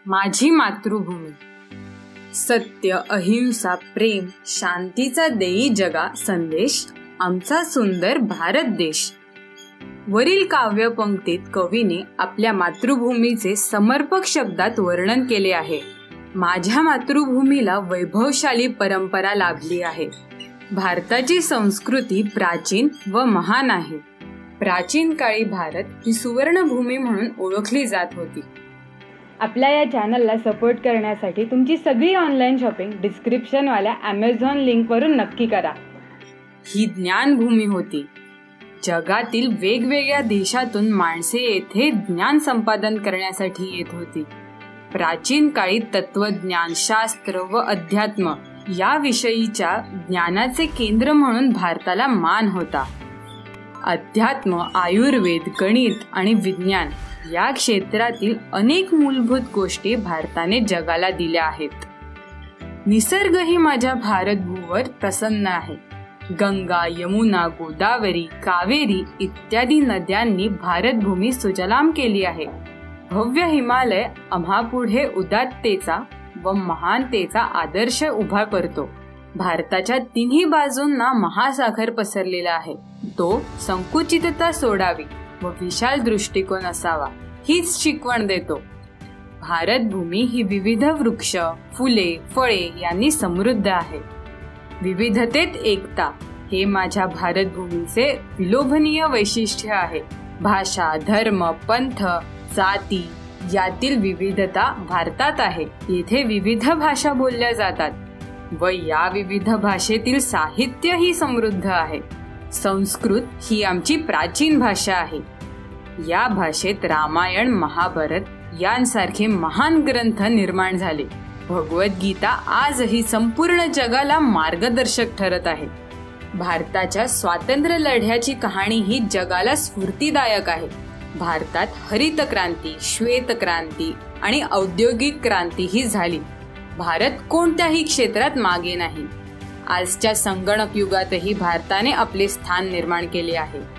माझी मातृभूमी. सत्य, अहिंसा, प्रेम, शांतीचा देई जगा संदेश, आमचा सुंदर भारत देश. वरील काव्यपंक्तीत कवीने आपल्या मातृभूमीचे समर्पक शब्दात वर्णन केले आहे. माझ्या मातृभूमीला वैभवशाली परंपरा लाभली आहे. भारताची संस्कृती प्राचीन व महान आहे. प्राचीन काळी भारत ही सुवर्णभूमी म्हणून ओळखली जात होती. आपल्या या चॅनलला सपोर्ट करण्यासाठी तुमची सगळी ऑनलाईन शॉपिंग डिस्क्रिप्शनवाल्या ॲमेझॉन लिंकवरून नक्की करा. ही ज्ञानभूमी होती. जगातील वेगवेगळ्या देशातून माणसे येथे ज्ञान संपादन करण्यासाठी येत होती. प्राचीन काळी तत्वज्ञान, शास्त्र व अध्यात्म या विषयीच्या ज्ञानाचे केंद्र म्हणून भारताला मान होता. अध्यात्म, आयुर्वेद, गणित आणि विज्ञान या क्षेत्रातील अनेक मूलभूत गोष्टी भारताने जगाला दिल्या आहेत. निसर्गही माझ्या भारतभूमीवर प्रसन्न आहे. गंगा, यमुना, गोदावरी, कावेरी इत्यादी नद्यांनी भारतभूमी सुजलाम केली आहे. भव्य हिमालय आम्हापुढे उदात्ततेचा व महानतेचा आदर्श उभा करतो. भारताच्या तिन्ही बाजूंना महासागर पसरलेला आहे. तो संकुचितता सोडावी व विशाल दृष्टिकोन असावा हीच शिकवण देतो. भारतभूमी ही विविध वृक्ष, फुले, फळे यांनी समृद्ध आहे. विविधतेत एकता हे माझ्या भारतभूमीचे विलोभनीय वैशिष्ट्य आहे. भाषा, धर्म, पंथ, जाती यातील विविधता भारतात आहे. येथे विविध भाषा बोलल्या जातात व या विविध भाषेतील साहित्य ही समृद्ध आहे. संस्कृत ही आमची प्राचीन भाषा आहे. या भाषेत रामायण, महाभारत यांसारखे महान ग्रंथ निर्माण झाले. भगवद्गीता आजही संपूर्ण जगाला मार्गदर्शक ठरत आहे. भारताच्या स्वातंत्र्य लढ्याची कहाणी ही जगाला स्फूर्तिदायक आहे. भारतात हरित क्रांती, श्वेत क्रांती आणि औद्योगिक क्रांती ही झाली. भारत कोणत्याही क्षेत्रात मागे नाही. आजच्या संगणक युगातही भारताने आपले स्थान निर्माण केले आहे.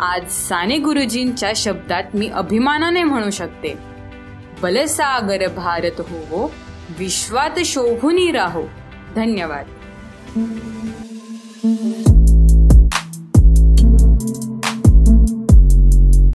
आज साने गुरुजींच्या शब्दात मी अभिमानाने म्हणू शकते, बलसागर भारत होवो, विश्वात शोभूनी राहो. धन्यवाद.